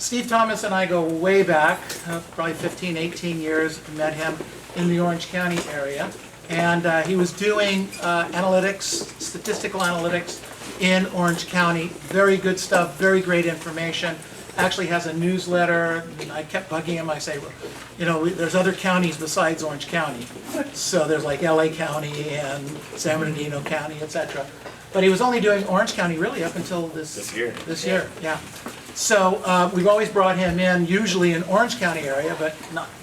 Steve Thomas and I go way back, probably 15, 18 years. Met him in the Orange County area. And he was doing analytics, statistical analytics in Orange County. Very good stuff, very great information. Actually has a newsletter. I kept bugging him. I say, well, you know, there's other counties besides Orange County. So there's like LA County and San Bernardino County, etc. But he was only doing Orange County really up until this year. Yeah. So we've always brought him in, usually in Orange County area, but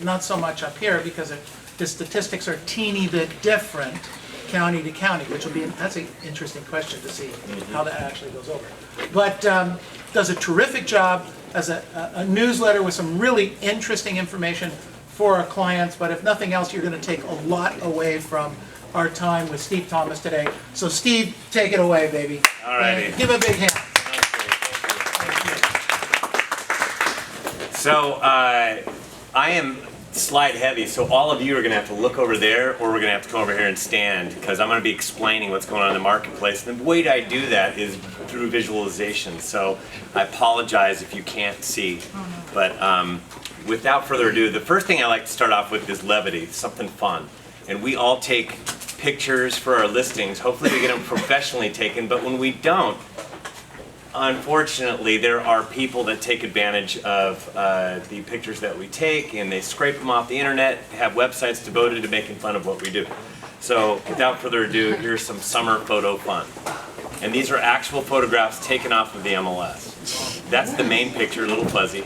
not so much up here because the statistics are teeny bit different county to county, which will be, that's an interesting question to see how that actually goes over. But does a terrific job as a newsletter with some really interesting information for our clients, but if nothing else, you're going to take a lot away from our time with Steve Thomas today. So Steve, take it away, baby. All righty. Give a big hand. So I am slide heavy, so all of you are going to have to look over there, or we're going to have to come over here and stand, because I'm going to be explaining what's going on in the marketplace. And the way I do that is through visualization, so I apologize if you can't see. But without further ado, the first thing I like to start off with is levity, something fun. And we all take pictures for our listings. Hopefully we get them professionally taken, but when we don't, unfortunately, there are people that take advantage of the pictures that we take, and they scrape them off the internet, have websites devoted to making fun of what we do. So without further ado, here's some summer photo fun. And these are actual photographs taken off of the MLS. That's the main picture, a little fuzzy.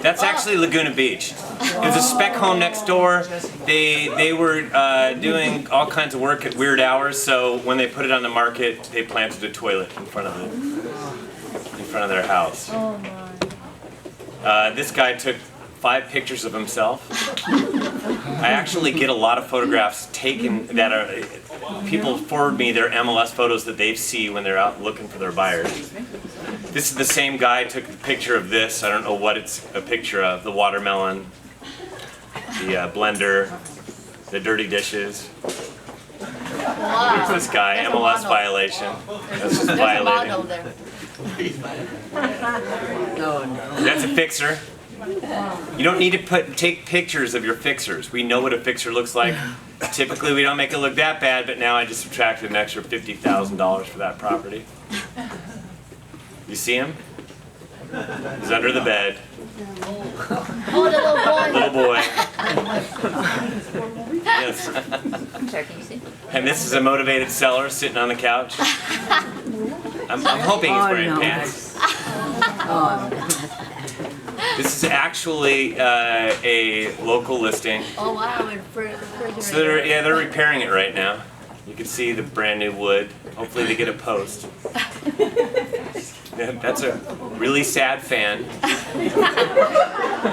That's actually Laguna Beach. It was a spec home next door. They were doing all kinds of work at weird hours, so when they put it on the market, they planted a toilet in front of their house. Oh my. This guy took 5 pictures of himself. I actually get a lot of photographs taken that are, people forward me their MLS photos that they see when they're out looking for their buyers. This is the same guy took a picture of this. I don't know what it's a picture of. The watermelon, the blender, the dirty dishes. Wow. Here's this guy, There's MLS violation. That's just violating. there. That's a fixer. You don't need to take pictures of your fixers. We know what a fixer looks like. Typically we don't make it look that bad, but now I just subtracted an extra $50,000 for that property. You see him? He's under the bed. Oh, the little boy. Little boy. Yes. I'm sorry, can you see? And this is a motivated seller sitting on the couch. I'm hoping he's wearing pants. This is actually a local listing. Oh wow, So they're repairing it right now. You can see the brand new wood. Hopefully they get a post. That's a really sad fan.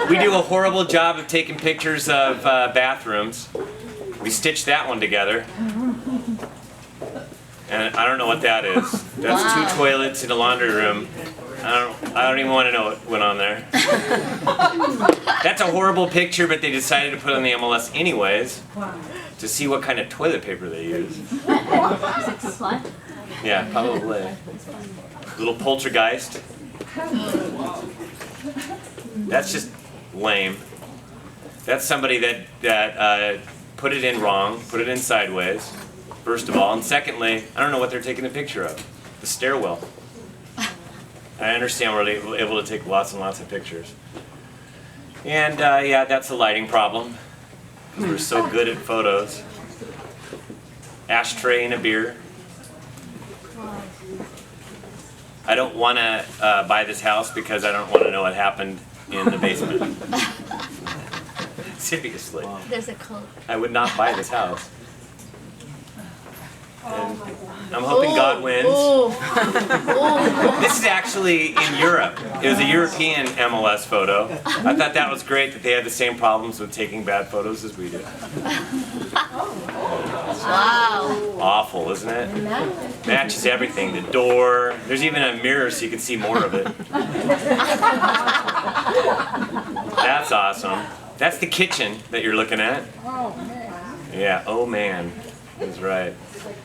We do a horrible job of taking pictures of bathrooms. We stitched that one together. And I don't know what that is. That's Wow. 2 toilets in a laundry room. I don't even want to know what went on there. That's a horrible picture, but they decided to put it on the MLS anyways to see what kind of toilet paper they use. Yeah, probably. Little poltergeist. That's just lame. That's somebody that put it in wrong, put it in sideways, first of all. And secondly, I don't know what they're taking a picture of. The stairwell. I understand we're able to take lots and lots of pictures. And yeah, that's a lighting problem, because we're so good at photos. Ashtray and a beer. I don't want to buy this house because I don't want to know what happened in the basement. Seriously. There's a coat. I would not buy this house. And I'm hoping God wins. This is actually in Europe. It was a European MLS photo. I thought that was great that they had the same problems with taking bad photos as we do. Wow. Awful, isn't it? Matches everything. The door. There's even a mirror so you can see more of it. That's awesome. That's the kitchen that you're looking at. Yeah, oh man. That's right.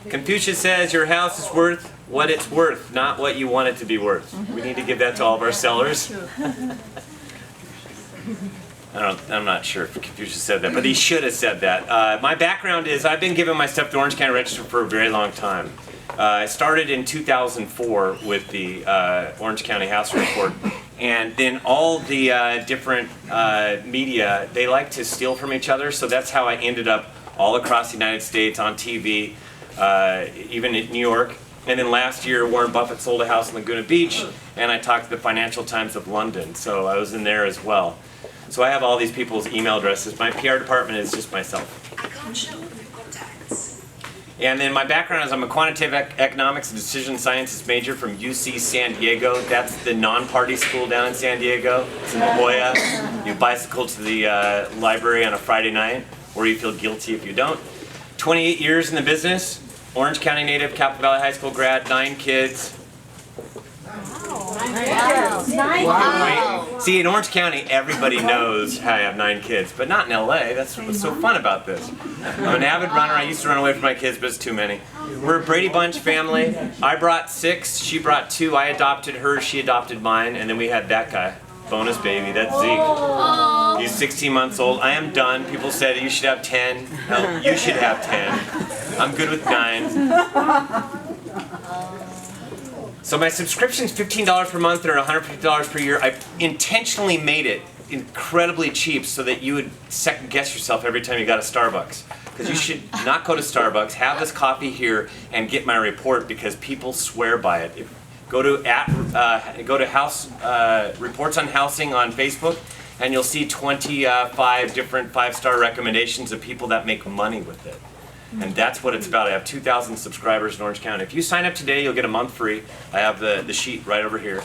Confucius says your house is worth what it's worth, not what you want it to be worth. We need to give that to all of our sellers. I'm not sure if Confucius said that, but he should have said that. My background is I've been giving my stuff to Orange County Register for a very long time. I started in 2004 with the Orange County House Report, and then all the different media, they like to steal from each other, so that's how I ended up all across the United States on TV, even in New York. And then last year, Warren Buffett sold a house in Laguna Beach, and I talked to the Financial Times of London, so I was in there as well. So I have all these people's email addresses. My PR department is just myself. I can't show the contacts. And then my background is I'm a quantitative economics and decision sciences major from UC San Diego. That's the non-party school down in San Diego. It's in La Jolla. You bicycle to the library on a Friday night, or you feel guilty if you don't. 28 years in the business. Orange County native, Capital Valley High School grad, 9 kids. Wow. See, in Orange County, everybody knows I have 9 kids, but not in LA. That's what's so fun about this. I'm an avid runner. I used to run away from my kids, but it's too many. We're a Brady Bunch family. I brought 6, she brought 2. I adopted her, she adopted mine, and then we had that guy. Bonus baby, that's Zeke. He's 16 months old. I am done. People said you should have 10. No, you should have 10. I'm good with 9. So my subscription's $15 per month or $150 per year. I intentionally made it incredibly cheap so that you would second guess yourself every time you got a Starbucks. Because you should not go to Starbucks, have this coffee here, and get my report because people swear by it. Go to House Reports on Housing on Facebook, and you'll see 25 different 5-star recommendations of people that make money with it. And that's what it's about. I have 2,000 subscribers in Orange County. If you sign up today, you'll get a month free. I have the sheet right over here.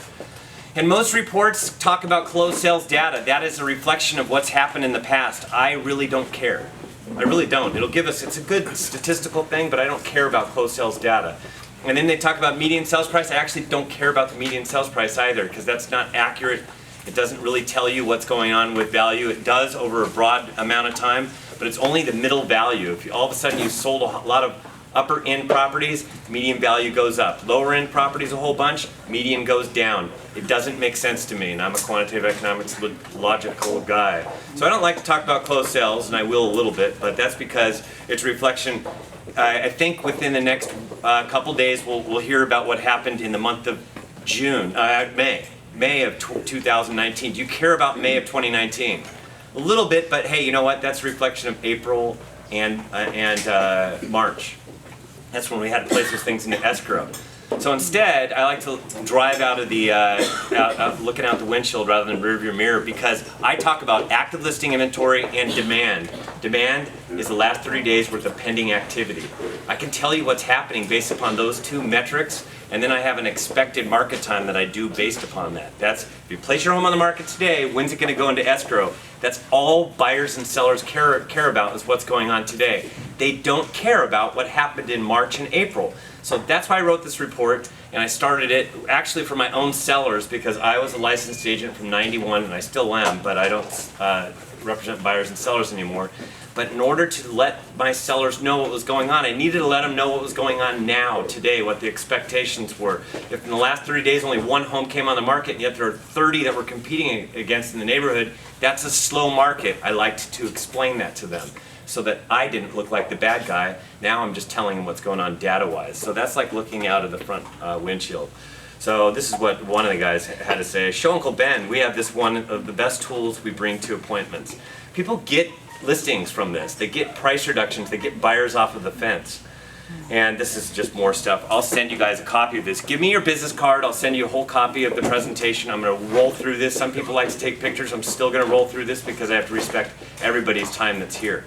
And most reports talk about closed sales data. That is a reflection of what's happened in the past. I really don't care. I really don't. It'll give us, it's a good statistical thing, but I don't care about closed sales data. And then they talk about median sales price. I actually don't care about the median sales price either, because that's not accurate. It doesn't really tell you what's going on with value. It does over a broad amount of time, but it's only the middle value. If all of a sudden you sold a lot of upper end properties, median value goes up. Lower end properties a whole bunch, median goes down. It doesn't make sense to me, and I'm a quantitative economics logical guy. So I don't like to talk about closed sales, and I will a little bit, but that's because it's a reflection. I think within the next couple days we'll hear about what happened in the month of May of 2019. Do you care about May of 2019? A little bit, but hey, you know what? That's a reflection of April and March. That's when we had to place those things into escrow. So instead, I like to drive out of the, looking out the windshield rather than rearview mirror, because I talk about active listing inventory and demand. Demand is the last 30 days worth of pending activity. I can tell you what's happening based upon those 2 metrics, and then I have an expected market time that I do based upon that. That's, if you place your home on the market today, when's it going to go into escrow? That's all buyers and sellers care about, is what's going on today. They don't care about what happened in March and April. So that's why I wrote this report, and I started it actually for my own sellers, because I was a licensed agent from '91, and I still am, but I don't represent buyers and sellers anymore. But in order to let my sellers know what was going on, I needed to let them know what was going on now, today, what the expectations were. If in the last 30 days only 1 home came on the market, and yet there are 30 that we're competing against in the neighborhood, that's a slow market. I liked to explain that to them, so that I didn't look like the bad guy. Now I'm just telling them what's going on data-wise. So that's like looking out of the front windshield. So this is what one of the guys had to say. Show Uncle Ben, we have this one of the best tools we bring to appointments. People get listings from this. They get price reductions. They get buyers off of the fence. And this is just more stuff. I'll send you guys a copy of this. Give me your business card. I'll send you a whole copy of the presentation. I'm going to roll through this. Some people like to take pictures. I'm still going to roll through this because I have to respect everybody's time that's here.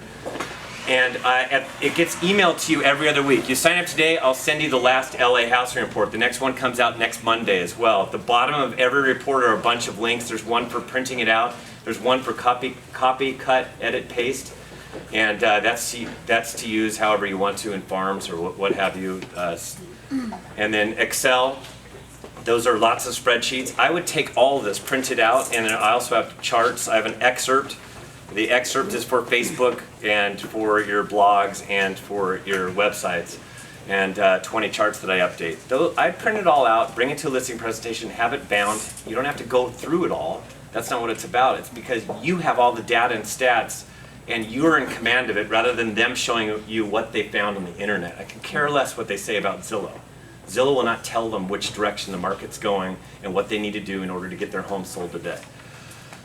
And it gets emailed to you every other week. You sign up today, I'll send you the last LA housing report. The next one comes out next Monday as well. At the bottom of every report are a bunch of links. There's one for printing it out. There's one for copy, cut, edit, paste. And that's to use however you want to in farms or what have you. And then Excel. Those are lots of spreadsheets. I would take all of this, print it out, and then I also have charts. I have an excerpt. The excerpt is for Facebook and for your blogs and for your websites. and 20 charts that I update. I print it all out, bring it to a listing presentation, have it bound. You don't have to go through it all. That's not what it's about. It's because you have all the data and stats and you're in command of it rather than them showing you what they found on the internet. I can care less what they say about Zillow. Zillow will not tell them which direction the market's going and what they need to do in order to get their home sold today.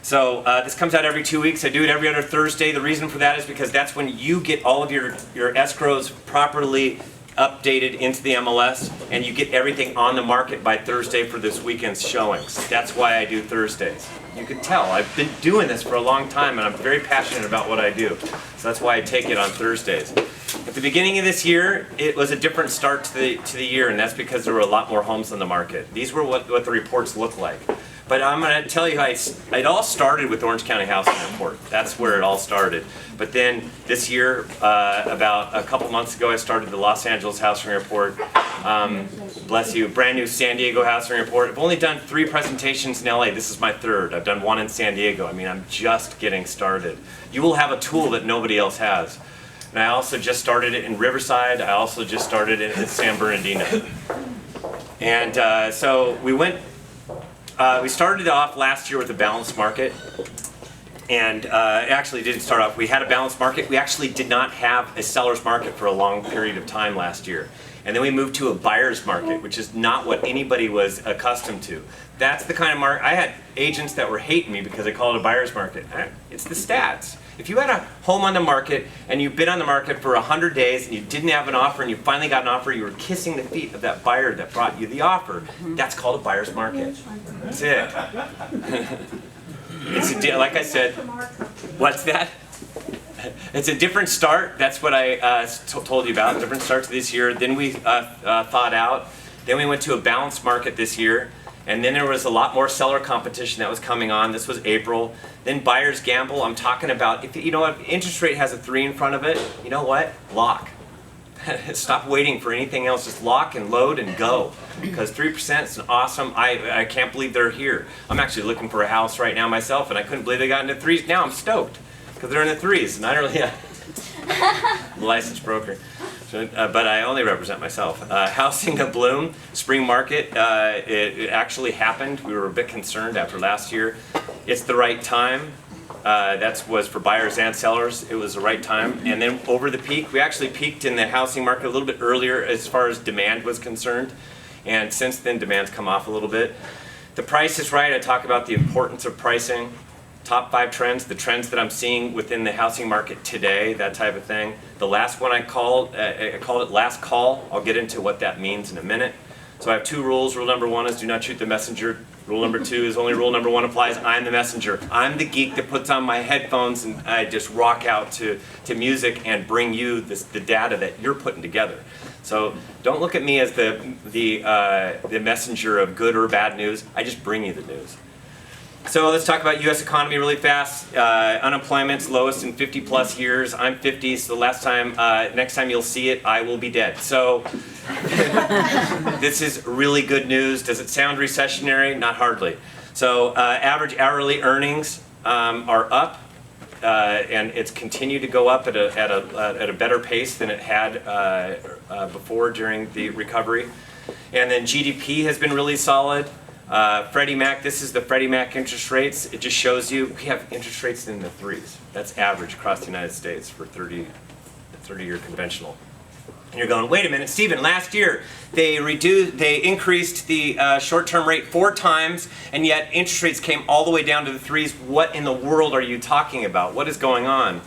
So this comes out every 2 weeks. I do it every other Thursday. The reason for that is because that's when you get all of your escrows properly updated into the MLS and you get everything on the market by Thursday for this weekend's showings. That's why I do Thursdays. You can tell I've been doing this for a long time and I'm very passionate about what I do. So that's why I take it on Thursdays. At the beginning of this year, it was a different start to the year, and that's because there were a lot more homes on the market. These were what the reports look like. But I'm going to tell you, it all started with Orange County Housing Report. That's where it all started. But then this year, about a couple months ago, I started the Los Angeles Housing Report. Bless you, brand new San Diego Housing Report. I've only done 3 presentations in LA. This is my 3rd. I've done 1 in San Diego. I mean, I'm just getting started. You will have a tool that nobody else has. And I also just started it in Riverside. I also just started it in San Bernardino. And so we started off last year with a balanced market. And it actually didn't start off. We had a balanced market. We actually did not have a seller's market for a long period of time last year. And then we moved to a buyer's market, which is not what anybody was accustomed to. That's the kind of market. I had agents that were hating me because I called it a buyer's market. It's the stats. If you had a home on the market and you've been on the market for 100 days and you didn't have an offer and you finally got an offer, you were kissing the feet of that buyer that brought you the offer. That's called a buyer's market. That's it. Like I said, what's that? It's a different start. That's what I told you about. Different start to this year. Then we thought out. Then we went to a balanced market this year. And then there was a lot more seller competition that was coming on. This was April. Then buyer's gamble. I'm talking about, if interest rate has a 3 in front of it, you know what? Lock. Stop waiting for anything else. Just lock and load and go. Because 3% is an awesome, I can't believe they're here. I'm actually looking for a house right now myself, and I couldn't believe they got into 3s. Now I'm stoked because they're in the 3s, and I don't really, I'm a licensed broker. But I only represent myself. Housing Bloom, spring market, it actually happened. We were a bit concerned after last year. It's the right time. That was for buyers and sellers. It was the right time. And then over the peak, we actually peaked in the housing market a little bit earlier as far as demand was concerned. And since then, demand's come off a little bit. The price is right. I talk about the importance of pricing. Top 5 trends, the trends that I'm seeing within the housing market today, that type of thing. The last one I called it last call. I'll get into what that means in a minute. So I have 2 rules. Rule number 1 is do not shoot the messenger. Rule number 2 is only rule number 1 applies. I'm the messenger. I'm the geek that puts on my headphones and I just rock out to music and bring you the data that you're putting together. So don't look at me as the messenger of good or bad news. I just bring you the news. So let's talk about U.S. economy really fast. Unemployment's lowest in 50 plus years. I'm 50, so next time you'll see it, I will be dead. So this is really good news. Does it sound recessionary? Not hardly. So average hourly earnings are up, and it's continued to go up at a better pace than it had before during the recovery. And then GDP has been really solid. Freddie Mac, this is the Freddie Mac interest rates. It just shows you we have interest rates in the 3s. That's average across the United States for 30-year conventional. And you're going, wait a minute, Stephen, last year they increased the short-term rate 4 times, and yet interest rates came all the way down to the 3s. What in the world are you talking about? What is going on?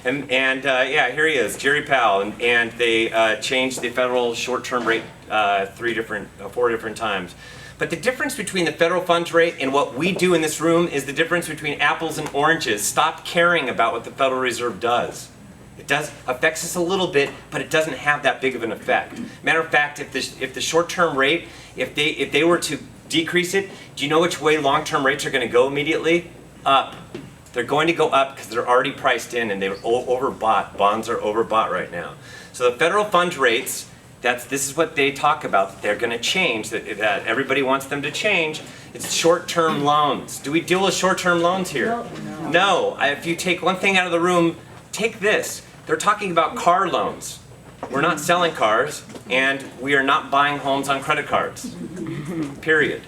And yeah, here he is, Jerry Powell, and they changed the federal short-term rate 4 different times. But the difference between the federal funds rate and what we do in this room is the difference between apples and oranges. Stop caring about what the Federal Reserve does. It affects us a little bit, but it doesn't have that big of an effect. Matter of fact, if the short-term rate, if they were to decrease it, do you know which way long-term rates are going to go immediately? Up. They're going to go up because they're already priced in and they're overbought. Bonds are overbought right now. So the federal funds rates, this is what they talk about. They're going to change, that everybody wants them to change. It's short-term loans. Do we deal with short-term loans here? No. If you take one thing out of the room, take this. They're talking about car loans. we're not selling cars, and we are not buying homes on credit cards. Period.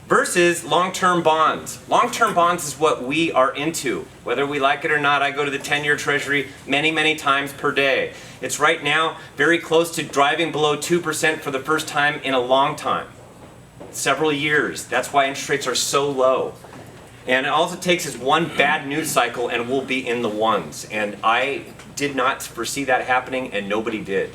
Versus long-term bonds. Long-term bonds is what we are into. Whether we like it or not, I go to the 10-year Treasury many, many times per day. It's right now very close to driving below 2% for the first time in a long time. Several years. That's why interest rates are so low. And all it takes is one bad news cycle and we'll be in the ones. And I did not foresee that happening, and nobody did.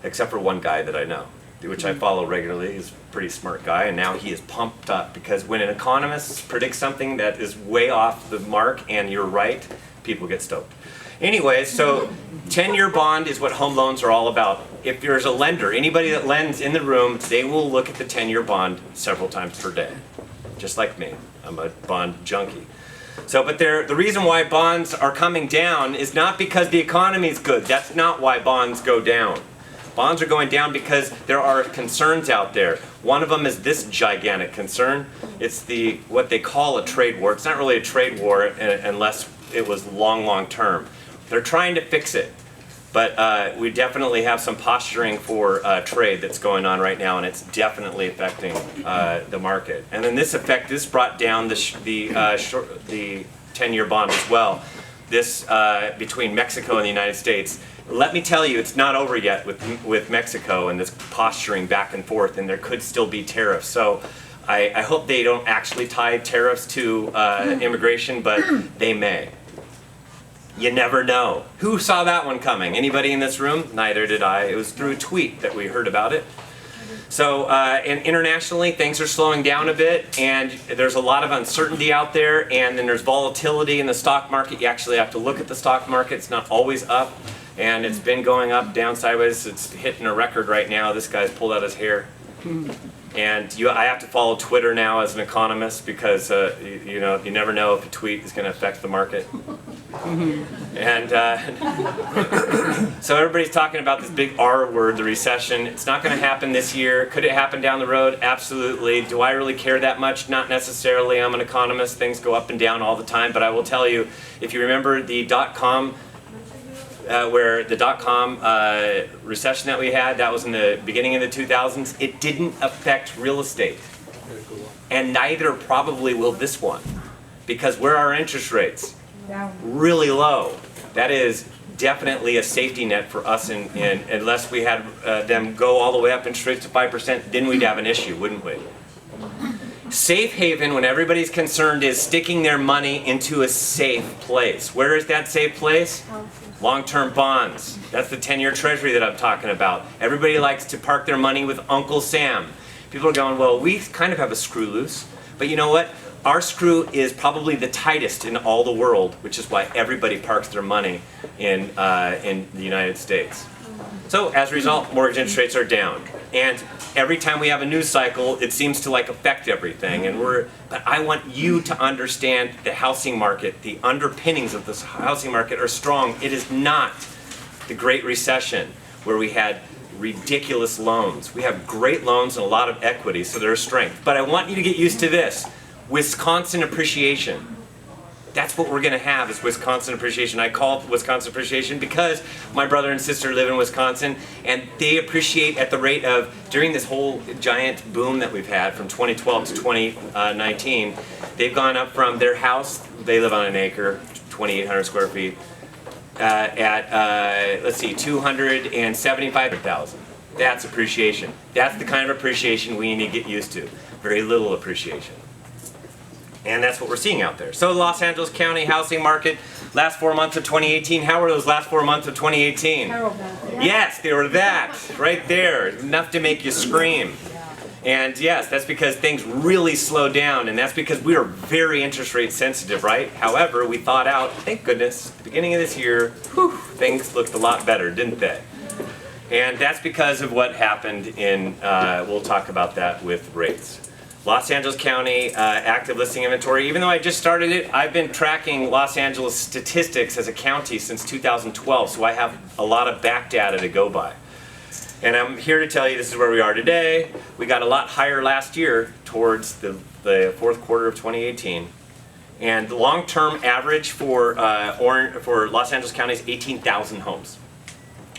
Except for one guy that I know, which I follow regularly. He's a pretty smart guy, and now he is pumped up because when an economist predicts something that is way off the mark and you're right, people get stoked. Anyway, so 10-year bond is what home loans are all about. If there's a lender, anybody that lends in the room, they will look at the 10-year bond several times per day. Just like me, I'm a bond junkie. So, but the reason why bonds are coming down is not because the economy is good. That's not why bonds go down. Bonds are going down because there are concerns out there. One of them is this gigantic concern. It's what they call a trade war. It's not really a trade war unless it was long term. They're trying to fix it. But we definitely have some posturing for trade that's going on right now, and it's definitely affecting the market. And then this brought down the 10-year bond as well. This between Mexico and the United States. Let me tell you, it's not over yet with Mexico and this posturing back and forth, and there could still be tariffs. So I hope they don't actually tie tariffs to immigration, but they may. You never know. Who saw that one coming? Anybody in this room? Neither did I. It was through a tweet that we heard about it. So, and internationally, things are slowing down a bit, and there's a lot of uncertainty out there, and then there's volatility in the stock market. You actually have to look at the stock market. It's not always up, and it's been going up, down, sideways. It's hitting a record right now. This guy's pulled out his hair. And I have to follow Twitter now as an economist because you never know if a tweet is going to affect the market. And so everybody's talking about this big R word, the recession. It's not going to happen this year. Could it happen down the road? Absolutely. Do I really care that much? Not necessarily. I'm an economist. Things go up and down all the time. But I will tell you, if you remember the dot-com where the dot-com recession that we had, that was in the beginning of the 2000s, it didn't affect real estate. And neither probably will this one. Because where are interest rates? Really low. That is definitely a safety net for us, unless we had them go all the way up interest rates to 5%, then we'd have an issue, wouldn't we? Safe haven, when everybody's concerned, is sticking their money into a safe place. Where is that safe place? Long-term bonds. That's the 10-year Treasury that I'm talking about. Everybody likes to park their money with Uncle Sam. People are going, well, we kind of have a screw loose. But you know what? Our screw is probably the tightest in all the world, which is why everybody parks their money in the United States. So as a result, mortgage interest rates are down. And every time we have a news cycle, it seems to affect everything. But I want you to understand the housing market, the underpinnings of this housing market are strong. It is not the Great Recession where we had ridiculous loans. We have great loans and a lot of equity, so there's strength. But I want you to get used to this. Wisconsin appreciation. That's what we're going to have, is Wisconsin appreciation. I call it Wisconsin appreciation because my brother and sister live in Wisconsin, and they appreciate at the rate of, during this whole giant boom that we've had from 2012 to 2019, they've gone up from their house, they live on an acre, 2,800 square feet, let's see, 275,000. That's appreciation. That's the kind of appreciation we need to get used to. Very little appreciation. And that's what we're seeing out there. So the Los Angeles County housing market, last 4 months of 2018. How were those last 4 months of 2018? Terrible. Yes, they were that, right there. Enough to make you scream. And yes, that's because things really slowed down, and that's because we are very interest rate sensitive, right? However, we thought out, thank goodness, at the beginning of this year, things looked a lot better, didn't they? And that's because of what happened in, we'll talk about that with rates. Los Angeles County active listing inventory. Even though I just started it, I've been tracking Los Angeles statistics as a county since 2012, so I have a lot of back data to go by. And I'm here to tell you this is where we are today. We got a lot higher last year towards the fourth quarter of 2018. And the long-term average for Los Angeles County is 18,000 homes.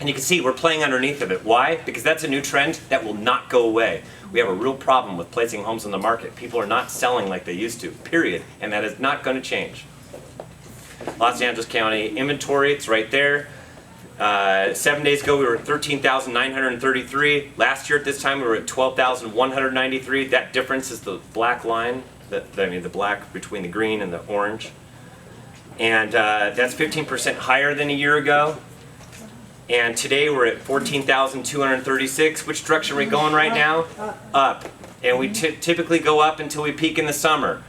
And you can see we're playing underneath of it. Why? Because that's a new trend that will not go away. We have a real problem with placing homes on the market. People are not selling like they used to, period. And that is not going to change. Los Angeles County inventory, it's right there. 7 days ago we were at 13,933. Last year at this time we were at 12,193. That difference is the black line, the black between the green and the orange. And that's 15% higher than a year ago. And today we're at 14,236. Which direction are we going right now? Up. And we typically go up until we peak in the summer,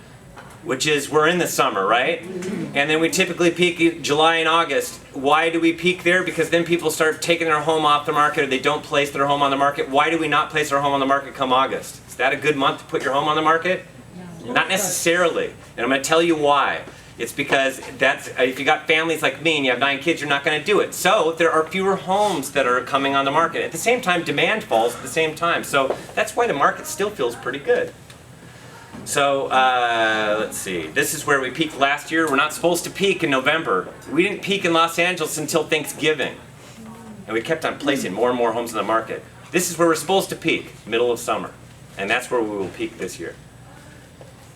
which is, we're in the summer, right? And then we typically peak in July and August. Why do we peak there? Because then people start taking their home off the market, or they don't place their home on the market. Why do we not place our home on the market come August? Is that a good month to put your home on the market? Not necessarily. And I'm going to tell you why. It's because if you got families like me and you have 9 kids, you're not going to do it. So there are fewer homes that are coming on the market. At the same time, demand falls at the same time. So that's why the market still feels pretty good. So let's see. This is where we peaked last year. We're not supposed to peak in November. We didn't peak in Los Angeles until Thanksgiving. And we kept on placing more and more homes in the market. This is where we're supposed to peak, middle of summer. And that's where we will peak this year.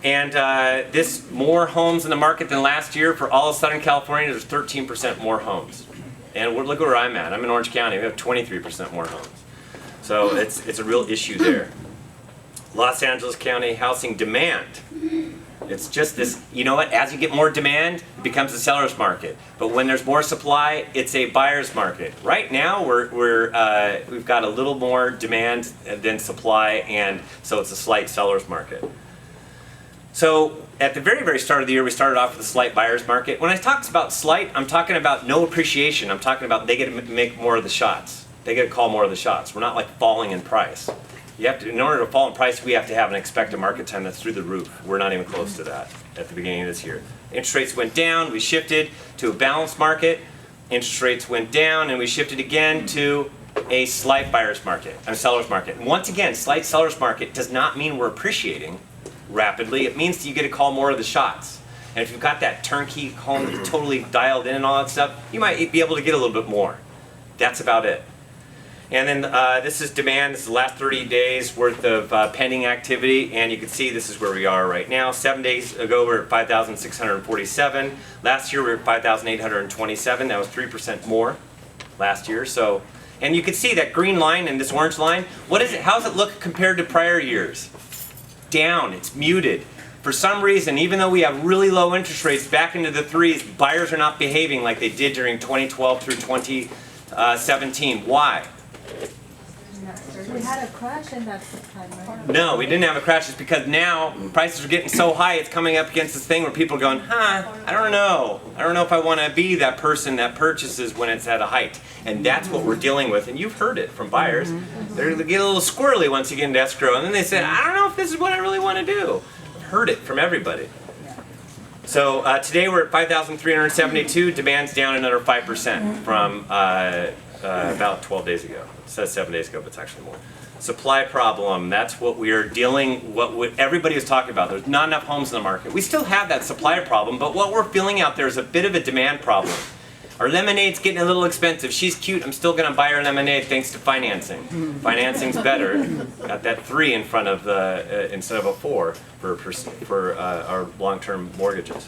And this more homes in the market than last year for all of Southern California. There's 13% more homes. And look where I'm at. I'm in Orange County. We have 23% more homes. So it's a real issue there. Los Angeles County housing demand. It's just this, you know what, as you get more demand, it becomes a seller's market. But when there's more supply, it's a buyer's market. Right now, we've got a little more demand than supply, and so it's a slight seller's market. So at the very, very start of the year, we started off with a slight buyer's market. When I talk about slight, I'm talking about no appreciation. I'm talking about they get to make more of the shots. They get to call more of the shots. We're not like falling in price. You have to, in order to fall in price, we have to have an expected market time that's through the roof. We're not even close to that at the beginning of this year. Interest rates went down, we shifted to a balanced market. Interest rates went down, and we shifted again to a slight buyer's market, a seller's market. And once again, slight seller's market does not mean we're appreciating rapidly. It means that you get to call more of the shots. And if you've got that turnkey home that's totally dialed in and all that stuff, you might be able to get a little bit more. That's about it. And then this is demand. This is the last 30 days worth of pending activity, and you can see this is where we are right now. 7 days ago we were at 5,647. Last year we were at 5,827. That was 3% more last year. So, and you can see that green line and this orange line. What is it? How does it look compared to prior years? Down. It's muted. For some reason, even though we have really low interest rates back into the 3s, buyers are not behaving like they did during 2012 through 2017. Why? We had a crash in that time, right? No, we didn't have a crash. It's because now prices are getting so high, it's coming up against this thing where people are going, I don't know. I don't know if I want to be that person that purchases when it's at a height. And that's what we're dealing with. And you've heard it from buyers. They get a little squirrely once you get into escrow. And then they say, I don't know if this is what I really want to do. I've heard it from everybody. So today we're at 5,372. Demand's down another 5% from about 12 days ago. It says 7 days ago, but it's actually more. Supply problem, that's what we are dealing, what everybody was talking about. There's not enough homes in the market. We still have that supply problem, but what we're feeling out there is a bit of a demand problem. Our lemonade's getting a little expensive. She's cute, I'm still gonna buy her lemonade thanks to financing. Financing's better. Got that 3 in front of the, instead of a 4 for our long-term mortgages.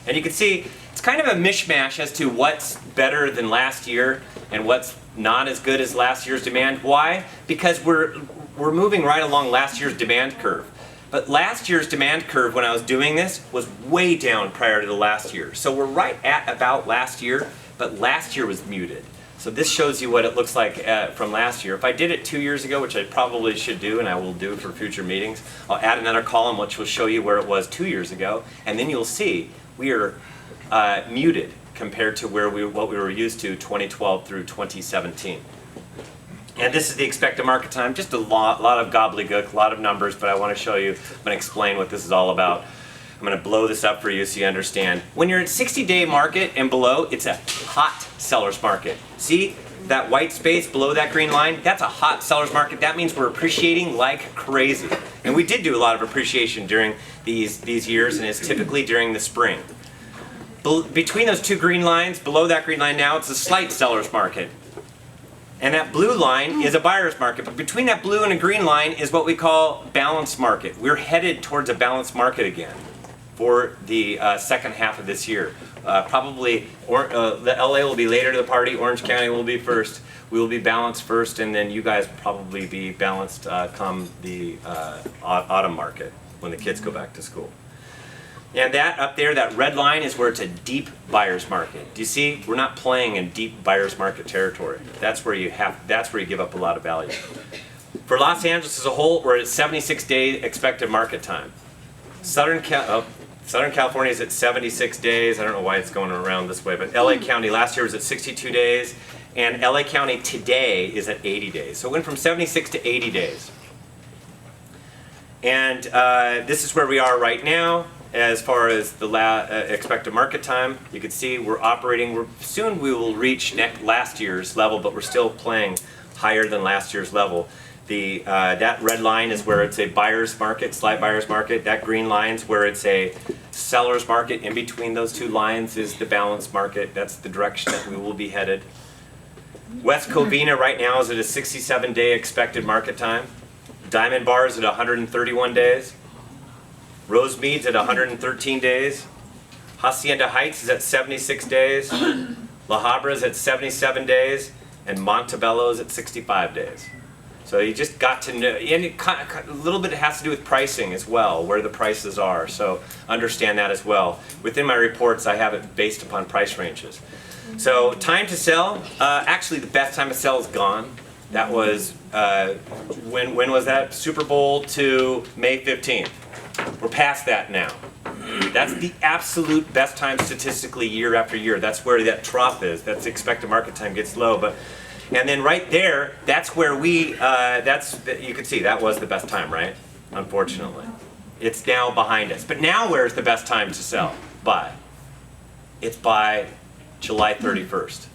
And you can see, it's kind of a mishmash as to what's better than last year and what's not as good as last year's demand. Why? Because we're moving right along last year's demand curve. But last year's demand curve, when I was doing this, was way down prior to the last year. So we're right at about last year, but last year was muted. So this shows you what it looks like from last year. If I did it 2 years ago, which I probably should do, and I will do for future meetings, I'll add another column which will show you where it was 2 years ago, and then you'll see we are muted compared to what we were used to 2012 through 2017. And this is the expected market time, just a lot of gobbledygook, a lot of numbers, but I want to show you, I'm going to explain what this is all about. I'm going to blow this up for you so you understand. When you're at 60-day market and below, it's a hot seller's market. See that white space below that green line? That's a hot seller's market. That means we're appreciating like crazy. And we did do a lot of appreciation during these years, and it's typically during the spring. Between those two green lines, below that green line now, it's a slight seller's market. And that blue line is a buyer's market. But between that blue and a green line is what we call balanced market. We're headed towards a balanced market again for the second half of this year. Probably the LA will be later to the party, Orange County will be first. We will be balanced first, and then you guys will probably be balanced come the autumn market when the kids go back to school. And that up there, that red line is where it's a deep buyer's market. Do you see? We're not playing in deep buyer's market territory. That's where you give up a lot of value. For Los Angeles as a whole, we're at 76-day expected market time. Southern California is at 76 days. I don't know why it's going around this way, but LA County last year was at 62 days, and LA County today is at 80 days. So it went from 76 to 80 days. And this is where we are right now as far as the expected market time. You can see we're operating, soon we will reach last year's level, but we're still playing higher than last year's level. That red line is where it's a buyer's market, slight buyer's market. That green line is where it's a seller's market. In between those two lines is the balanced market. That's the direction that we will be headed. West Covina right now is at a 67-day expected market time. Diamond Bar is at 131 days. Rosemead's at 113 days. Hacienda Heights is at 76 days. La Habra is at 77 days. And Montebello is at 65 days. So you just got to know, and a little bit has to do with pricing as well, where the prices are. So understand that as well. Within my reports, I have it based upon price ranges. So time to sell, actually the best time to sell is gone. That was, when was that? Super Bowl to May 15th. We're past that now. That's the absolute best time statistically year after year. That's where that trough is. That's the expected market time gets low. And then right there, that's where you can see that was the best time, right? Unfortunately. It's now behind us. But now where's the best time to sell? Buy. It's by July 31st.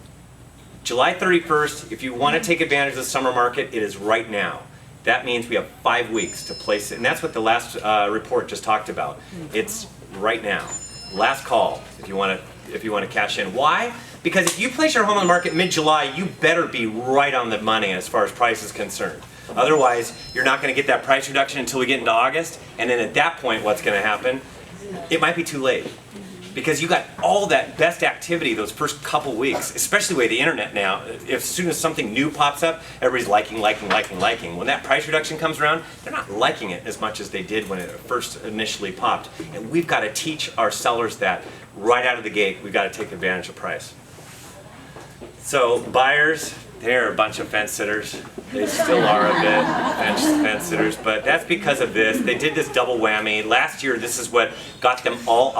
July 31st, if you want to take advantage of the summer market, it is right now. That means we have 5 weeks to place it. And that's what the last report just talked about. It's right now. Last call if you want to cash in. Why? Because if you place your home on the market mid-July, you better be right on the money as far as price is concerned. Otherwise, you're not going to get that price reduction until we get into August. And then at that point, what's going to happen? It might be too late. Because you got all that best activity those first couple weeks, especially the way the internet now, as soon as something new pops up, everybody's liking. When that price reduction comes around, they're not liking it as much as they did when it first initially popped. And we've got to teach our sellers that right out of the gate. We've got to take advantage of price. So buyers, they're a bunch of fence sitters. They still are a bit fence sitters, but that's because of this. They did this double whammy. Last year, this is what got them all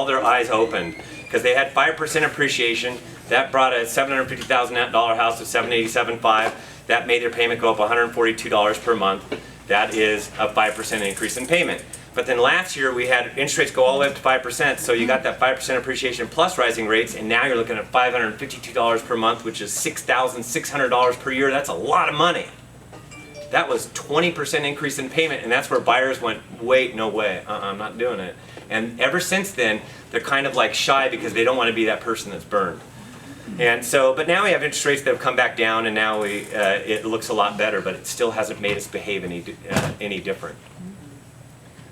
their eyes opened, because they had 5% appreciation. That brought a $750,000 house to $787,500. That made their payment go up $142 per month. That is a 5% increase in payment. But then last year we had interest rates go all the way up to 5%, so you got that 5% appreciation plus rising rates, and now you're looking at $552 per month, which is $6,600 per year. That's a lot of money. That was 20% increase in payment, and that's where buyers went, wait, no way, I'm not doing it. And ever since then, they're kind of like shy because they don't want to be that person that's burned. And so, but now we have interest rates that have come back down, and now it looks a lot better, but it still hasn't made us behave any different.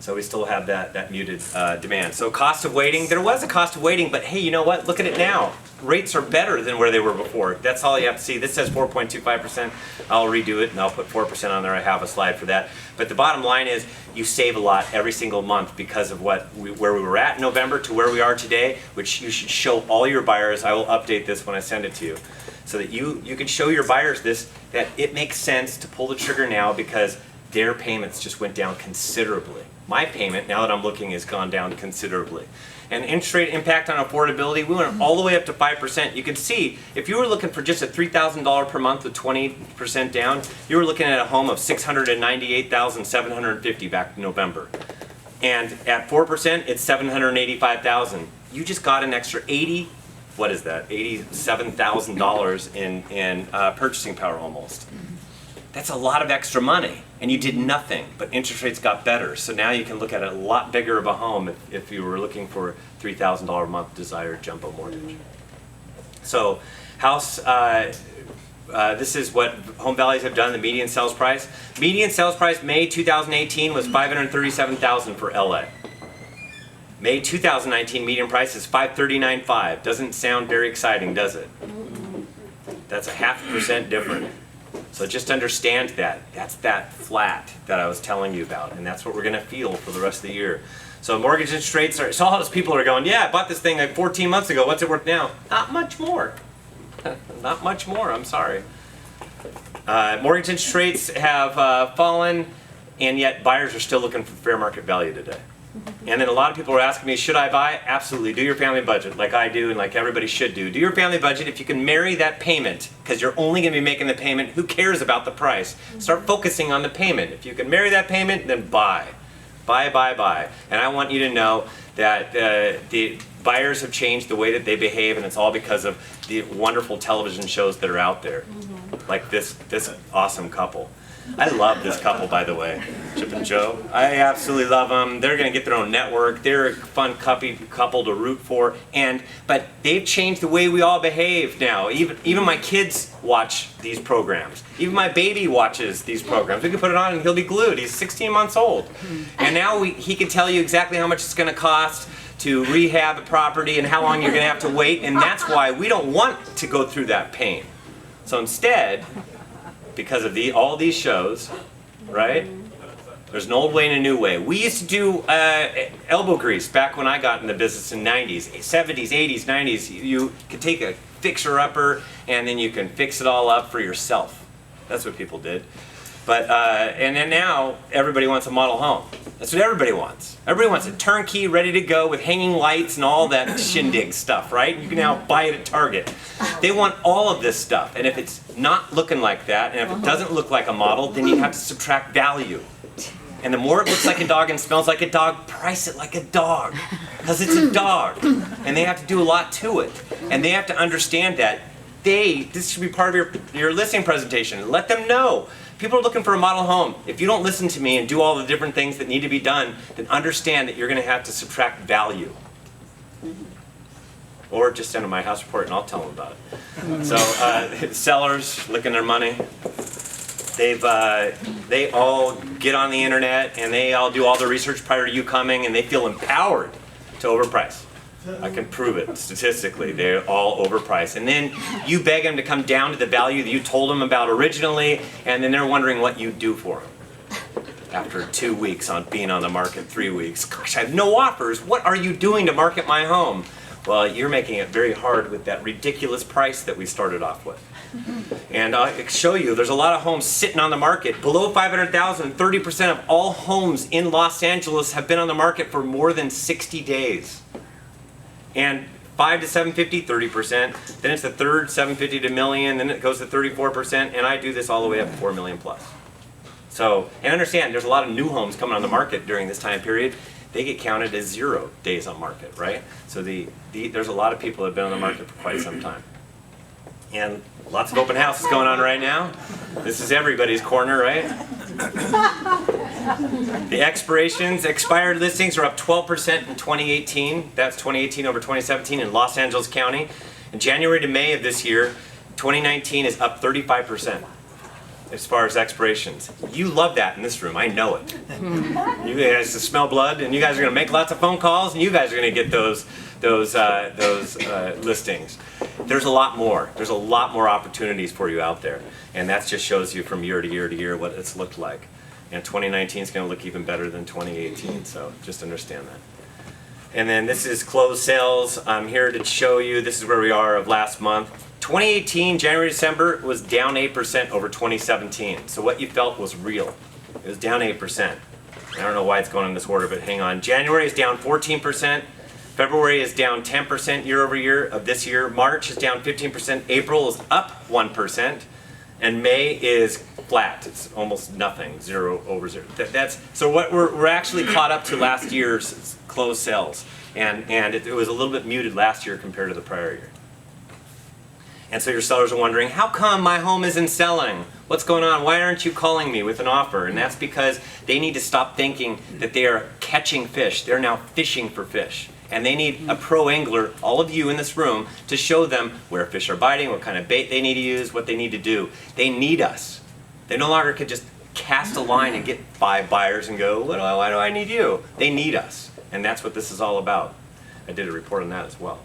So we still have that muted demand. So cost of waiting, there was a cost of waiting, but hey, you know what? Look at it now. Rates are better than where they were before. That's all you have to see. This says 4.25%. I'll redo it and I'll put 4% on there. I have a slide for that. But the bottom line is you save a lot every single month because of where we were at in November to where we are today, which you should show all your buyers. I will update this when I send it to you, so that you can show your buyers this, that it makes sense to pull the trigger now because their payments just went down considerably. My payment, now that I'm looking, has gone down considerably. And interest rate impact on affordability, we went all the way up to 5%. You can see, if you were looking for just a $3,000 per month with 20% down, you were looking at a home of $698,750 back in November. And at 4%, it's $785,000. You just got an extra $87,000 in purchasing power almost. That's a lot of extra money, and you did nothing, but interest rates got better. So now you can look at a lot bigger of a home if you were looking for a $3,000 a month desired jumbo mortgage. So house This is what home values have done, the median sales price. Median sales price May 2018 was $537,000 for LA. May 2019 median price is $539,500. Doesn't sound very exciting, does it? That's a 0.5% different. So just understand that. That's that flat that I was telling you about, and that's what we're going to feel for the rest of the year. So mortgage interest rates are, so all those people are going, yeah, I bought this thing like 14 months ago. What's it worth now? Not much more. Not much more, I'm sorry. Mortgage interest rates have fallen, and yet buyers are still looking for fair market value today. And then a lot of people are asking me, should I buy? Absolutely. Do your family budget like I do and like everybody should do. Do your family budget. If you can marry that payment, because you're only going to be making the payment, who cares about the price? Start focusing on the payment. If you can marry that payment, then buy. Buy, buy, buy. And I want you to know that the buyers have changed the way that they behave, and it's all because of the wonderful television shows that are out there. Like this awesome couple. I love this couple, by the way, Chip and Joe. I absolutely love them. They're going to get their own network. They're a fun couple to root for. But they've changed the way we all behave now. Even my kids watch these programs. Even my baby watches these programs. We can put it on and he'll be glued. He's 16 months old. And now he can tell you exactly how much it's going to cost to rehab a property and how long you're going to have to wait. And that's why we don't want to go through that pain. So instead, because of all these shows, right? There's an old way and a new way. We used to do elbow grease back when I got in the business in the 90s, 70s, 80s, 90s. You could take a fixer-upper and then you can fix it all up for yourself. That's what people did. But and then now everybody wants a model home. That's what everybody wants. Everybody wants a turnkey, ready to go with hanging lights and all that shindig stuff, right? You can now buy it at Target. They want all of this stuff, and if it's not looking like that, and if it doesn't look like a model, then you have to subtract value. And the more it looks like a dog and smells like a dog, price it like a dog, because it's a dog, and they have to do a lot to it, and they have to understand that. This should be part of your listing presentation. Let them know. People are looking for a model home. If you don't listen to me and do all the different things that need to be done, then understand that you're going to have to subtract value. Or just send them my house report and I'll tell them about it. So sellers looking their money. They all get on the internet and they all do all the research prior to you coming, and they feel empowered to overprice. I can prove it statistically. They're all overpriced. And then you beg them to come down to the value that you told them about originally, and then they're wondering what you do for them. After 2 weeks on being on the market, 3 weeks. Gosh, I have no offers. What are you doing to market my home? Well, you're making it very hard with that ridiculous price that we started off with. And I'll show you, there's a lot of homes sitting on the market. Below $500,000, 30% of all homes in Los Angeles have been on the market for more than 60 days. And 5 to 750, 30%. Then it's the third, 750 to million. Then it goes to 34%. And I do this all the way up to 4 million plus. So, and understand, there's a lot of new homes coming on the market during this time period. They get counted as 0 days on market, right? So there's a lot of people that have been on the market for quite some time. And lots of open houses going on right now. This is everybody's corner, right? The expired listings are up 12% in 2018. That's 2018 over 2017 in Los Angeles County. In January to May of this year, 2019 is up 35% as far as expirations. You love that in this room, I know it. You guys smell blood, and you guys are going to make lots of phone calls, and you guys are going to get those listings. There's a lot more. There's a lot more opportunities for you out there, and that just shows you from year to year to year what it's looked like. And 2019 is going to look even better than 2018, so just understand that. And then this is closed sales. I'm here to show you, this is where we are of last month. 2018, January, December, was down 8% over 2017. So what you felt was real. It was down 8%. I don't know why it's going in this order, but hang on. January is down 14%. February is down 10% year over year of this year. March is down 15%. April is up 1%. And May is flat. It's almost nothing, 0 over 0. So what we're actually caught up to last year's closed sales. And it was a little bit muted last year compared to the prior year. And so your sellers are wondering, how come my home isn't selling? What's going on? Why aren't you calling me with an offer? And that's because they need to stop thinking that they are catching fish. They're now fishing for fish. And they need a pro angler, all of you in this room, to show them where fish are biting, what kind of bait they need to use, what they need to do. They need us. They no longer could just cast a line and get 5 buyers and go, why do I need you? They need us. And that's what this is all about. I did a report on that as well.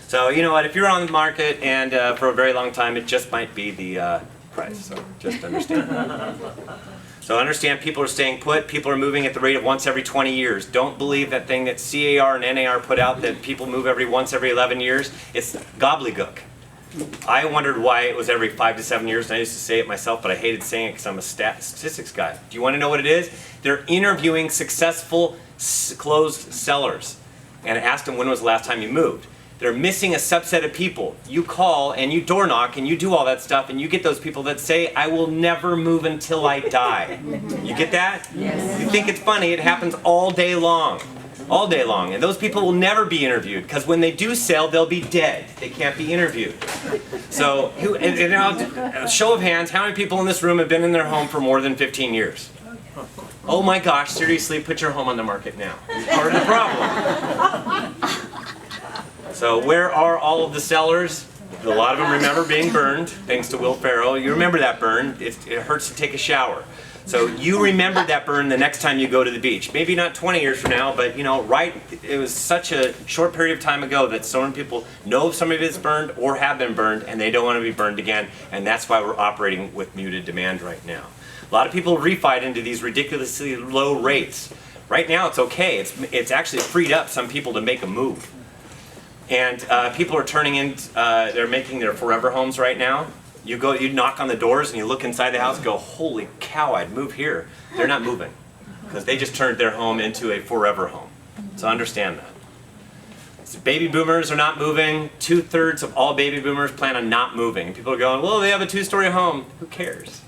So you know what, if you're on the market and for a very long time, it just might be the price. So just understand. So understand, people are staying put. People are moving at the rate of once every 20 years. Don't believe that thing that CAR and NAR put out that people move once every 11 years. It's gobbledygook. I wondered why it was every 5 to 7 years, and I used to say it myself, but I hated saying it because I'm a statistics guy. Do you want to know what it is? They're interviewing successful closed sellers and asked them when was the last time you moved. They're missing a subset of people. You call and you door knock and you do all that stuff and you get those people that say, I will never move until I die. You get that? Yes. You think it's funny, it happens all day long. All day long. And those people will never be interviewed because when they do sell, they'll be dead. They can't be interviewed. So, show of hands, how many people in this room have been in their home for more than 15 years? Oh my gosh, seriously, put your home on the market now. It's part of the problem. So where are all of the sellers? A lot of them remember being burned, thanks to Will Ferrell. You remember that burn. It hurts to take a shower. So you remember that burn the next time you go to the beach. Maybe not 20 years from now, but you know, it was such a short period of time ago that so many people know if somebody is burned or have been burned and they don't want to be burned again. And that's why we're operating with muted demand right now. A lot of people refied into these ridiculously low rates. Right now it's okay. It's actually freed up some people to make a move. And people are turning in, they're making their forever homes right now. You knock on the doors and you look inside the house and go, holy cow, I'd move here. They're not moving because they just turned their home into a forever home. So understand that. So baby boomers are not moving. 2/3 of all baby boomers plan on not moving. People are going, well, they have a 2-story home. Who cares?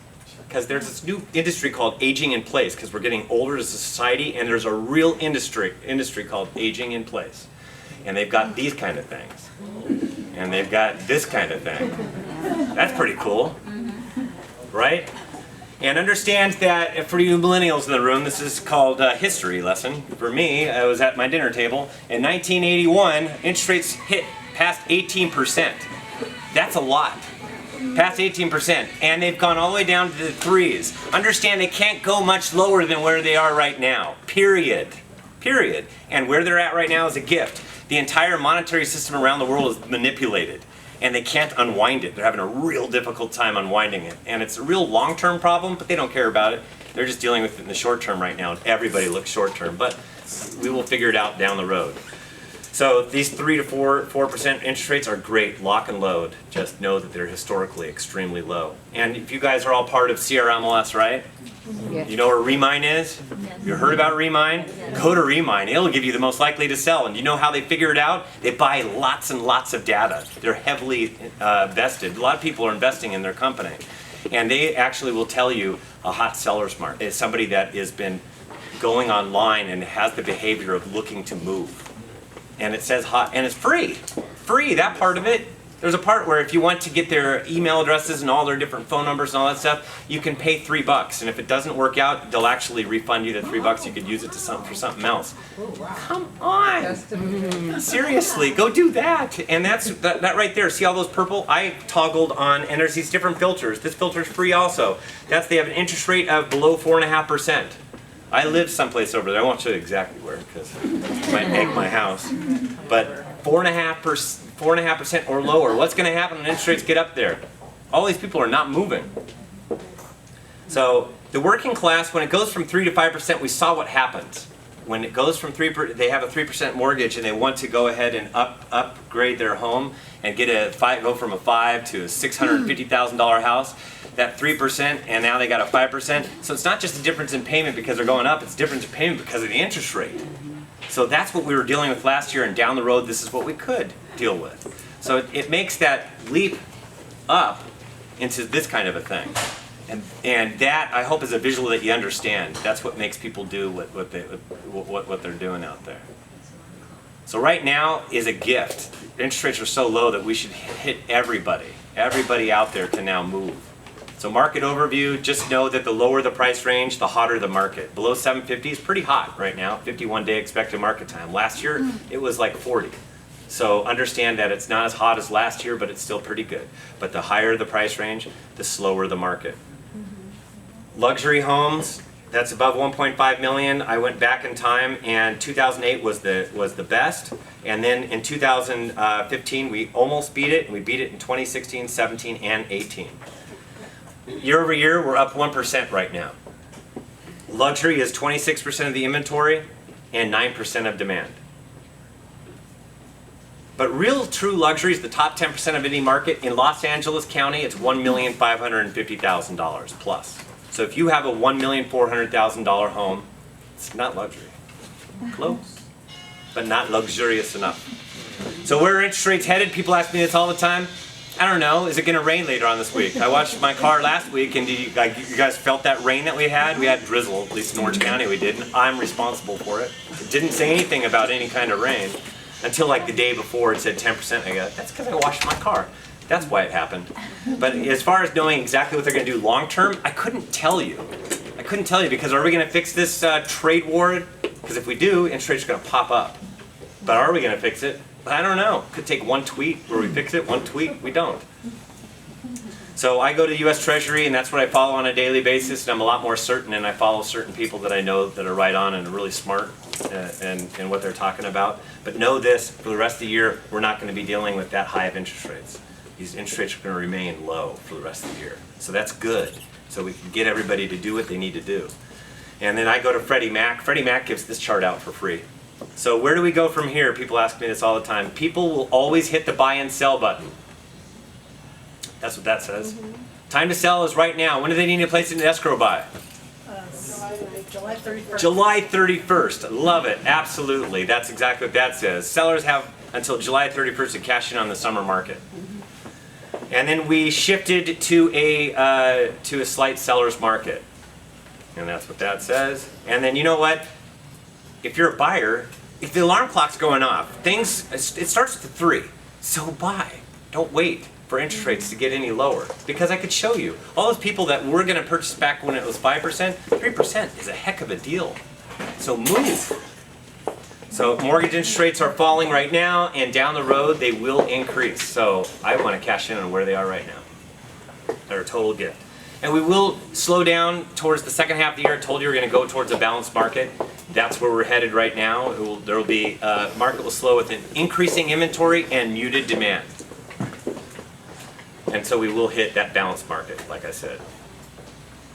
Because there's this new industry called aging in place because we're getting older as a society and there's a real industry called aging in place. And they've got these kind of things. And they've got this kind of thing. That's pretty cool, right? And understand that for you millennials in the room, this is called a history lesson. For me, I was at my dinner table. In 1981, interest rates hit past 18%. That's a lot. Past 18%. And they've gone all the way down to the 3s. Understand they can't go much lower than where they are right now. Period. Period. And where they're at right now is a gift. The entire monetary system around the world is manipulated. And they can't unwind it. They're having a real difficult time unwinding it. And it's a real long-term problem, but they don't care about it. They're just dealing with it in the short term right now. And everybody looks short-term, but we will figure it out down the road. So these 3 to 4% interest rates are great, lock and load. Just know that they're historically extremely low. And if you guys are all part of CRMLS, right? Yes. You know where Remine is? Yes. You heard about Remine? Yes. Go to Remine. It'll give you the most likely to sell. And you know how they figure it out? They buy lots and lots of data. They're heavily vested. A lot of people are investing in their company. And they actually will tell you a hot seller's market is somebody that has been going online and has the behavior of looking to move. And it says hot, and it's free. Free, that part of it. There's a part where if you want to get their email addresses and all their different phone numbers and all that stuff, you can pay $3. And if it doesn't work out, they'll actually refund you the $3. You could use it for something else. Come on. Seriously, go do that. And that's that right there. See all those purple? I toggled on, and there's these different filters. This filter is free also. They have an interest rate of below 4.5%. I live someplace over there. I won't show you exactly where because it might egg my house. But 4.5% or lower. What's going to happen when interest rates get up there? All these people are not moving. So the working class, when it goes from 3 to 5%, we saw what happens. When it goes from 3%, they have a 3% mortgage and they want to go ahead and upgrade their home and go from a 5 to a $650,000 house. That 3%, and now they got a 5%. So it's not just a difference in payment because they're going up, it's a difference in payment because of the interest rate. So that's what we were dealing with last year, and down the road, this is what we could deal with. So it makes that leap up into this kind of a thing. And that, I hope, is a visual that you understand. That's what makes people do what they're doing out there. So right now is a gift. Interest rates are so low that we should hit everybody out there to now move. So market overview, just know that the lower the price range, the hotter the market. Below 750 is pretty hot right now, 51-day expected market time. Last year, it was like 40. So understand that it's not as hot as last year, but it's still pretty good. But the higher the price range, the slower the market. Luxury homes, that's above 1.5 million. I went back in time, and 2008 was the best. And then in 2015, we almost beat it, and we beat it in 2016, 17, and 18. Year over year, we're up 1% right now. Luxury is 26% of the inventory and 9% of demand. But real true luxury is the top 10% of any market. In Los Angeles County, it's $1,550,000 plus. So if you have a $1,400,000 home, it's not luxury. Close, but not luxurious enough. So where are interest rates headed? People ask me this all the time. I don't know. Is it going to rain later on this week? I watched my car last week, and you guys felt that rain that we had? We had drizzle, at least in Orange County we did, and I'm responsible for it. It didn't say anything about any kind of rain until like the day before it said 10%. I go, that's because I washed my car. That's why it happened. But as far as knowing exactly what they're going to do long term, I couldn't tell you. I couldn't tell you because are we going to fix this trade war? Because if we do, interest rates are going to pop up. But are we going to fix it? I don't know. Could take one tweet where we fix it, one tweet we don't. So I go to U.S. Treasury, and that's what I follow on a daily basis, and I'm a lot more certain, and I follow certain people that I know that are right on and are really smart in what they're talking about. But know this, for the rest of the year, we're not going to be dealing with that high of interest rates. These interest rates are going to remain low for the rest of the year. So that's good. So we can get everybody to do what they need to do. And then I go to Freddie Mac. Freddie Mac gives this chart out for free. So where do we go from here? People ask me this all the time. People will always hit the buy and sell button. That's what that says. Time to sell is right now. When do they need to place it in escrow by? July 31st. July 31st. I love it. Absolutely. That's exactly what that says. Sellers have until July 31st to cash in on the summer market. And then we shifted to a slight seller's market. And that's what that says. And then you know what? If you're a buyer, if the alarm clock's going off, it starts with a 3. So buy. Don't wait for interest rates to get any lower. Because I could show you. All those people that were going to purchase back when it was 5%, 3% is a heck of a deal. So move. So mortgage interest rates are falling right now, and down the road they will increase. So I want to cash in on where they are right now. They're a total gift. And we will slow down towards the second half of the year. I told you we're going to go towards a balanced market. That's where we're headed right now. There will be market will slow with an increasing inventory and muted demand. And so we will hit that balanced market, like I said,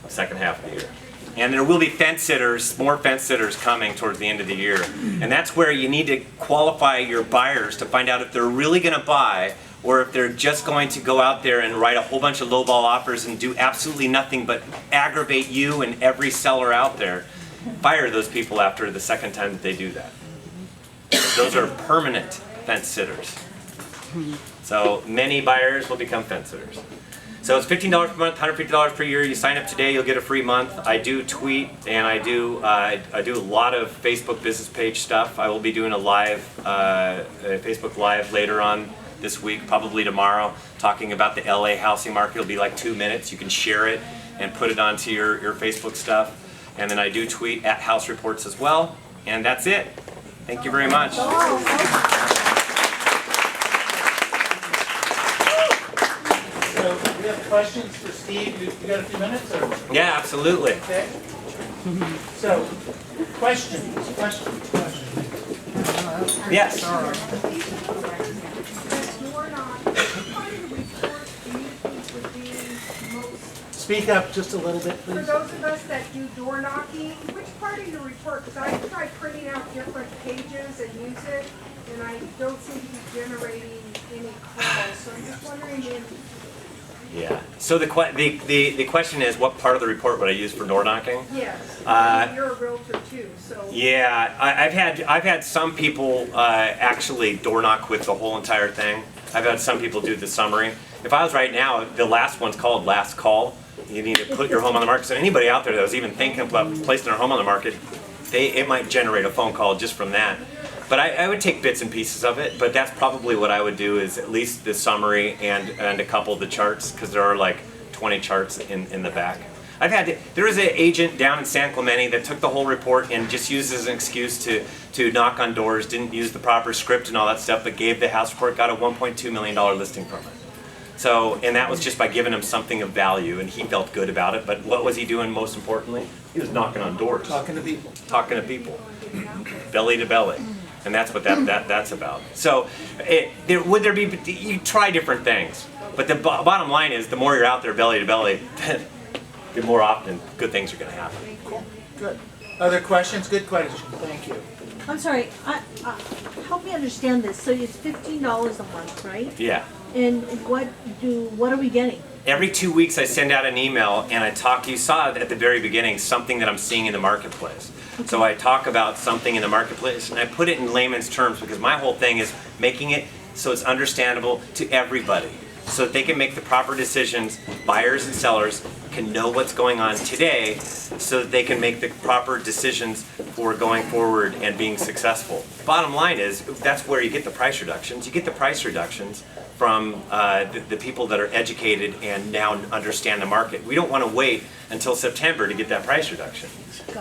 second half of the year. And there will be fence sitters, more fence sitters coming towards the end of the year. And that's where you need to qualify your buyers to find out if they're really going to buy or if they're just going to go out there and write a whole bunch of lowball offers and do absolutely nothing but aggravate you and every seller out there. Fire those people after the second time that they do that. Those are permanent fence sitters. So many buyers will become fence sitters. So it's $15 per month, $150 per year. You sign up today, you'll get a free month. I do tweet and I do a lot of Facebook business page stuff. I will be doing a Facebook Live later on this week, probably tomorrow, talking about the LA housing market. It'll be like 2 minutes. You can share it and put it onto your Facebook stuff. And then I do tweet at House Reports as well. And that's it. Thank you very much. So we have questions for Steve. You got a few minutes? Or? Yeah, absolutely. Okay. So, questions. Yes. Speak up just a little bit, For please. those of us that do door knocking, which part of your report, because I tried printing out different pages and use it, and I don't seem to be generating any calls, so I'm just wondering if... Yeah. So the question is, what part of the report would I use for door knocking? Yes, you're a realtor too, so... Yeah, I've had some people actually door knock with the whole entire thing. I've had some people do the summary. If I was right now, the last one's called Last Call. You need to put your home on the market. So anybody out there that was even thinking about placing their home on the market, it might generate a phone call just from that. But I would take bits and pieces of it, but that's probably what I would do is at least the summary and a couple of the charts, because there are like 20 charts in the back. There was an agent down in San Clemente that took the whole report and just used it as an excuse to knock on doors, didn't use the proper script and all that stuff, but gave the house report, got a $1.2 million listing from it. So, and that was just by giving him something of value, and he felt good about it. But what was he doing most importantly? He was knocking on doors. Talking to people. Talking to people. Belly to belly. And that's what that's about. So, you try different things. But the bottom line is, the more you're out there belly to belly, the more often good things are going to happen. Cool. Good. Other questions? Good question. Thank you. I'm sorry, help me understand this. So it's $15 a month, right? Yeah. And what are we getting? Every 2 weeks I send out an email and I talk, you saw at the very beginning, something that I'm seeing in the marketplace. So I talk about something in the marketplace and I put it in layman's terms because my whole thing is making it so it's understandable to everybody, so that they can make the proper decisions. Buyers and sellers can know what's going on today so that they can make the proper decisions for going forward and being successful. Bottom line is, that's where you get the price reductions. You get the price reductions from the people that are educated and now understand the market. We don't want to wait until September to get that price reduction.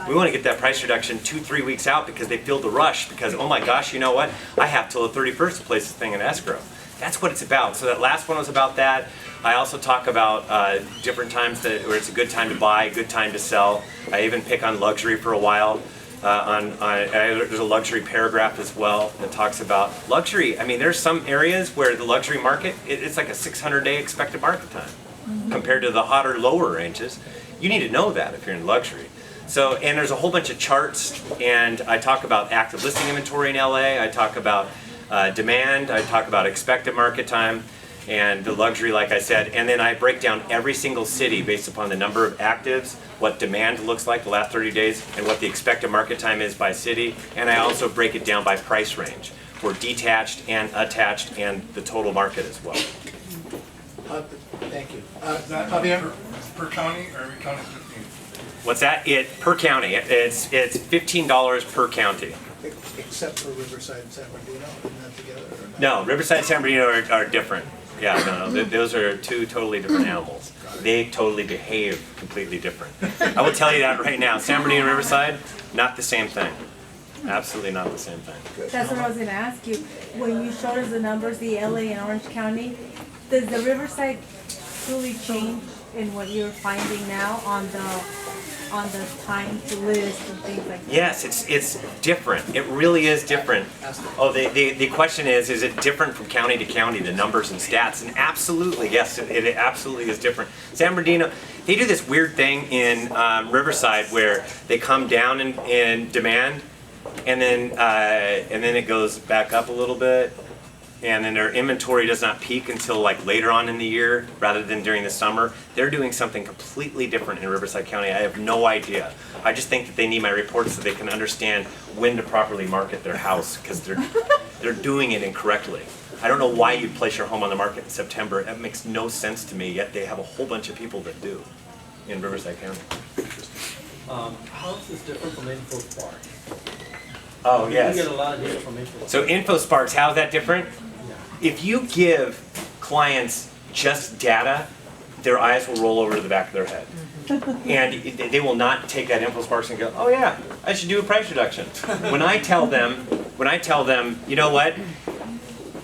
We want to get that price reduction 2-3 weeks out because they feel the rush because, oh my gosh, you know what? I have till the 31st to place this thing in escrow. That's what it's about. So that last one was about that. I also talk about different times where it's a good time to buy, a good time to sell. I even pick on luxury for a while. There's a luxury paragraph as well that talks about luxury. I mean, there's some areas where the luxury market, it's like a 600-day expected market time compared to the hotter, lower ranges. You need to know that if you're in luxury. So, and there's a whole bunch of charts, and I talk about active listing inventory in LA. I talk about demand. I talk about expected market time and the luxury, like I said, and then I break down every single city based upon the number of actives, what demand looks like the last 30 days, and what the expected market time is by city, and I also break it down by price range for detached and attached and the total market as well. Thank you. Is that Javier? per county or every county is 15? What's that? Per county. It's $15 per county. Except for Riverside and San Bernardino, isn't that together? Or not? No, Riverside and San Bernardino are different. Yeah, no, those are two totally different animals. They totally behave completely different. I will tell you that right now. San Bernardino and Riverside, not the same thing. Absolutely not the same thing. That's what I was gonna ask you. When you showed us the numbers, the LA and Orange County, does the Riverside truly change in what you're finding now on the time to list and things like that? Yes, it's different. It really is different. Oh, the question is it different from county to county, the numbers and stats? And absolutely, yes, it absolutely is different. San Bernardino, they do this weird thing in Riverside where they come down in demand, and then it goes back up a little bit, and then their inventory does not peak until like later on in the year rather than during the summer. They're doing something completely different in Riverside County. I have no idea. I just think that they need my reports so they can understand when to properly market their house, because they're doing it incorrectly. I don't know why you'd place your home on the market in September. That makes no sense to me, yet they have a whole bunch of people that do in Riverside County. House is different from InfoSpark. Oh, yes. You get a lot of data from InfoSpark. So InfoSparks, how's that different? If you give clients just data, their eyes will roll over to the back of their head. And they will not take that InfoSparks and go, oh yeah, I should do a price reduction. When I tell them, you know what,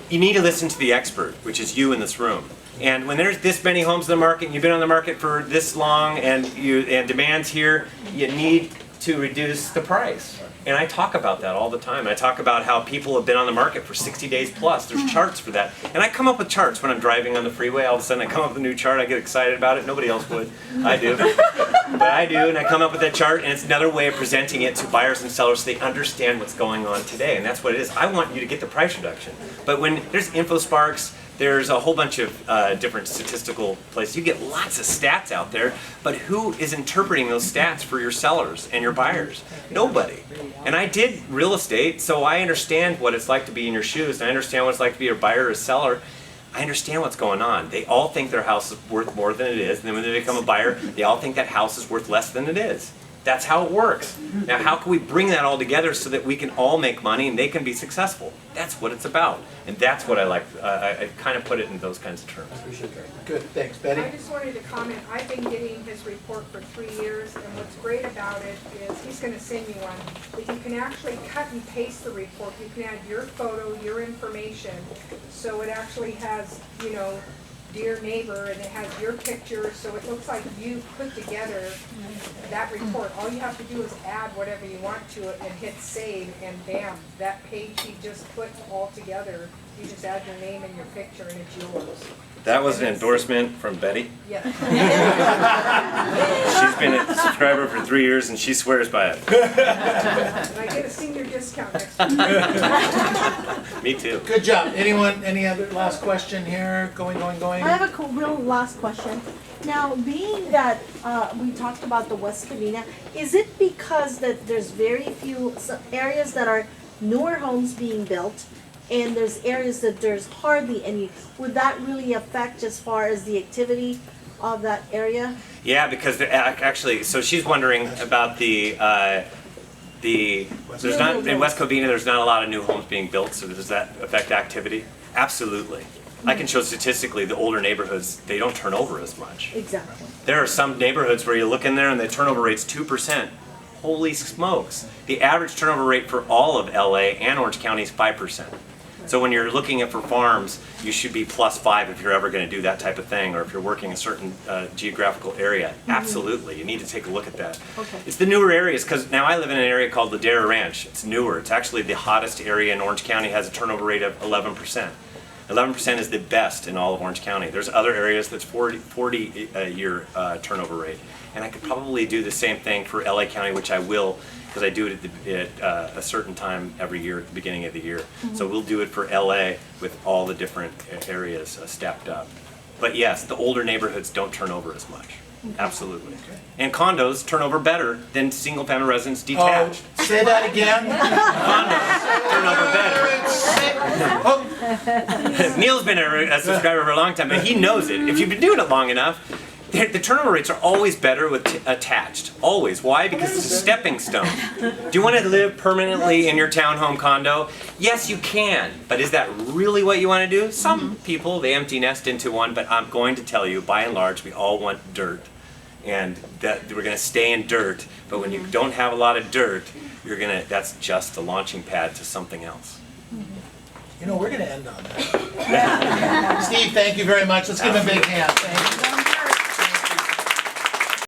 you need to listen to the expert, which is you in this room. And when there's this many homes in the market, and you've been on the market for this long, and demand's here, you need to reduce the price. And I talk about that all the time. I talk about how people have been on the market for 60 days plus. There's charts for that. And I come up with charts when I'm driving on the freeway. All of a sudden I come up with a new chart. I get excited about it. Nobody else would. I do. But I do, and I come up with that chart, and it's another way of presenting it to buyers and sellers so they understand what's going on today. And that's what it is. I want you to get the price reduction. But when there's InfoSparks, there's a whole bunch of different statistical places. You get lots of stats out there, but who is interpreting those stats for your sellers and your buyers? Nobody. And I did real estate, so I understand what it's like to be in your shoes. I understand what it's like to be a buyer or a seller. I understand what's going on. They all think their house is worth more than it is, and then when they become a buyer, they all think that house is worth less than it is. That's how it works. Now, how can we bring that all together so that we can all make money and they can be successful? That's what it's about. And that's what I like. I kind of put it in those kinds of terms. I appreciate that. Good, thanks. Betty? I just wanted to comment, I've been getting his report for 3 years, and what's great about it is, he's gonna send you one, but you can actually cut and paste the report. You can add your photo, your information, so it actually has, you know, dear neighbor, and it has your picture, so it looks like you put together that report. All you have to do is add whatever you want to it and hit save, and bam, that page he just put all together. You just add your name and your picture, and it's yours. That was an endorsement from Betty. Yeah. She's been a subscriber for 3 years and she swears by it. And I get a senior discount next week. Me too. Good job. Anyone, any other last question here? Going? I have a real last question. Now, being that we talked about the West Covina, is it because that there's very few areas that are newer homes being built, and there's areas that there's hardly any? Would that really affect as far as the activity of that area? Yeah, because actually, so she's wondering about there's not, in West Covina, there's not a lot of new homes being built, so does that affect activity? Absolutely. I can show statistically the older neighborhoods, they don't turn over as much. Exactly. There are some neighborhoods where you look in there and the turnover rate's 2%. Holy smokes. The average turnover rate for all of LA and Orange County is 5%. So when you're looking at for farms, you should be +5 if you're ever going to do that type of thing, or if you're working a certain geographical area. Absolutely, you need to take a look at that. Okay. It's the newer areas, because now I live in an area called Ladera Ranch. It's newer. It's actually the hottest area in Orange County. Has a turnover rate of 11%. 11% is the best in all of Orange County. There's other areas that's 40 year turnover rate. And I could probably do the same thing for LA County, which I will, because I do it at a certain time every year at the beginning of the year. So we'll do it for LA with all the different areas stacked up. But yes, the older neighborhoods don't turn over as much. Absolutely. And condos turn over better than single family residents detached. Oh, say that again. Condos turn over better. Neil's been a subscriber for a long time, but he knows it. If you've been doing it long enough, the turnover rates are always better with attached. Always. Why? Because it's a stepping stone. Do you want to live permanently in your townhome condo? Yes, you can. But is that really what you want to do? Some people, they empty nest into one, but I'm going to tell you, by and large, we all want dirt. And that we're going to stay in dirt. But when you don't have a lot of dirt, that's just a launching pad to something else. You know, we're going to end on that. Steve, thank you very much. Let's give him a big hand. Thank you.